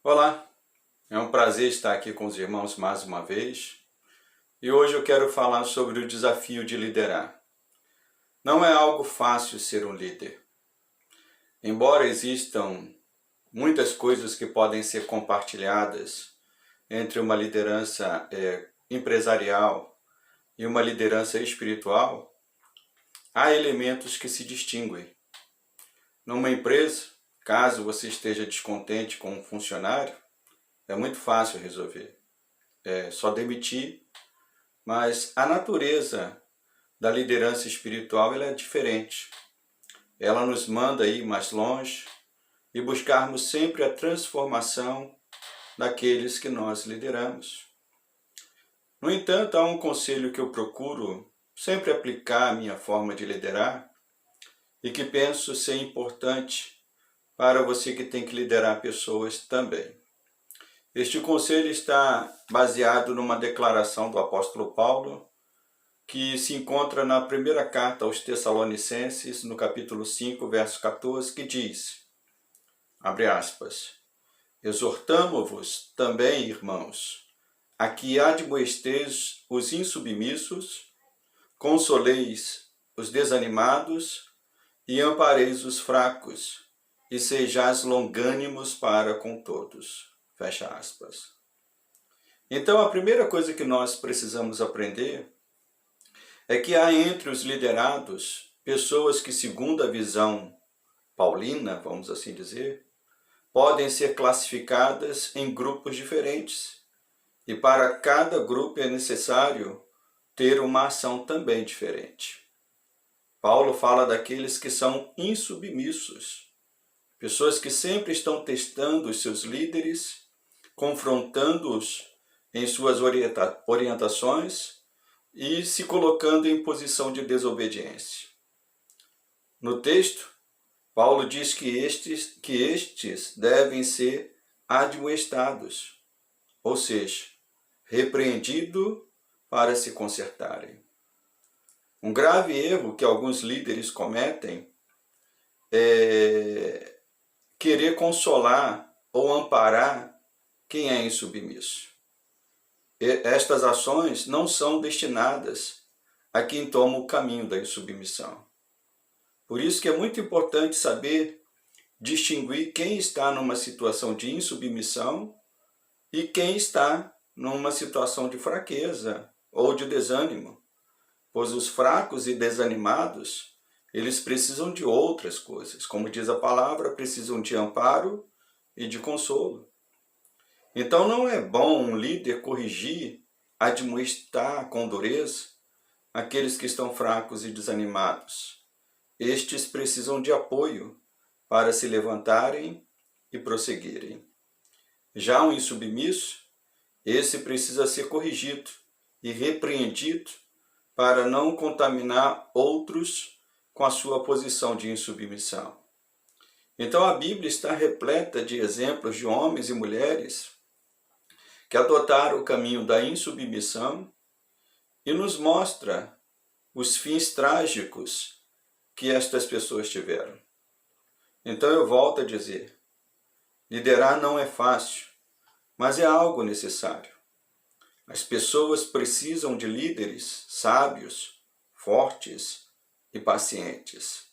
Olá, é um prazer estar aqui com os irmãos mais uma vez e hoje eu quero falar sobre o desafio de liderar. Não é algo fácil ser um líder. Embora existam muitas coisas que podem ser compartilhadas entre uma liderança empresarial e uma liderança espiritual, há elementos que se distinguem. Numa empresa, caso você esteja descontente com um funcionário, é muito fácil resolver. É só demitir, mas a natureza da liderança espiritual ela é diferente. Ela nos manda ir mais longe e buscarmos sempre a transformação daqueles que nós lideramos. No entanto, há um conselho que eu procuro sempre aplicar à minha forma de liderar e que penso ser importante para você que tem que liderar pessoas também. Este conselho está baseado numa declaração do apóstolo Paulo, que se encontra na primeira carta aos Tessalonicenses, no capítulo 5, verso 14, que diz, abre aspas, exortamo-vos também, irmãos, a que admoesteis os insubmissos, consoleis os desanimados e ampareis os fracos, e sejais longânimos para com todos. Fecha aspas. Então, a primeira coisa que nós precisamos aprender é que há entre os liderados pessoas que, segundo a visão paulina, vamos assim dizer, podem ser classificadas em grupos diferentes. E para cada grupo é necessário ter uma ação também diferente. Paulo fala daqueles que são insubmissos, pessoas que sempre estão testando os seus líderes, confrontando-os em suas orientações e se colocando em posição de desobediência. No texto, Paulo diz que estes devem ser admoestados, ou seja, repreendidos para se consertarem. Um grave erro que alguns líderes cometem é querer consolar ou amparar quem é insubmisso. Estas ações não são destinadas a quem toma o caminho da insubmissão. Por isso que é muito importante saber distinguir quem está numa situação de insubmissão e quem está numa situação de fraqueza ou de desânimo. Pois os fracos e desanimados, eles precisam de outras coisas. Como diz a palavra, precisam de amparo e de consolo. Então não é bom um líder corrigir, admoestar com dureza aqueles que estão fracos e desanimados. Estes precisam de apoio para se levantarem e prosseguirem. Já um insubmisso, esse precisa ser corrigido e repreendido para não contaminar outros com a sua posição de insubmissão. Então a Bíblia está repleta de exemplos de homens e mulheres que adotaram o caminho da insubmissão e nos mostra os fins trágicos que estas pessoas tiveram. Então eu volto a dizer, liderar não é fácil, mas é algo necessário. As pessoas precisam de líderes sábios, fortes e pacientes.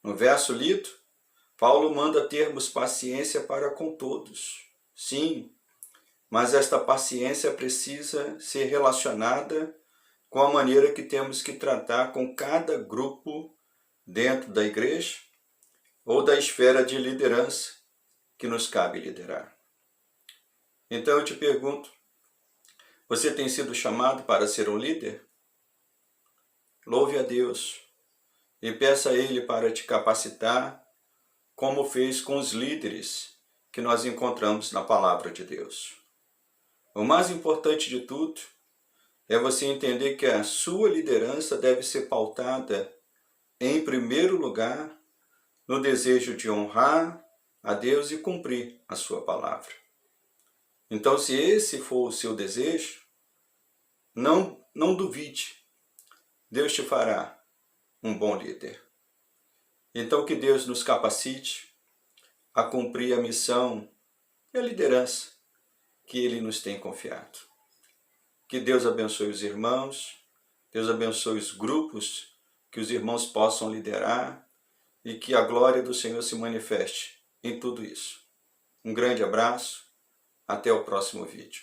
No verso lido, Paulo manda termos paciência para com todos. Sim, mas esta paciência precisa ser relacionada com a maneira que temos que tratar com cada grupo dentro da igreja ou da esfera de liderança que nos cabe liderar. Então eu te pergunto, você tem sido chamado para ser um líder? Louve a Deus e peça a Ele para te capacitar, como fez com os líderes que nós encontramos na palavra de Deus. O mais importante de tudo é você entender que a sua liderança deve ser pautada, em primeiro lugar, no desejo de honrar a Deus e cumprir a sua palavra. Então, se esse for o seu desejo, não duvide, Deus te fará um bom líder. Então, que Deus nos capacite a cumprir a missão e a liderança que Ele nos tem confiado. Que Deus abençoe os irmãos, Deus abençoe os grupos que os irmãos possam liderar e que a glória do Senhor se manifeste em tudo isso. Um grande abraço, até o próximo vídeo.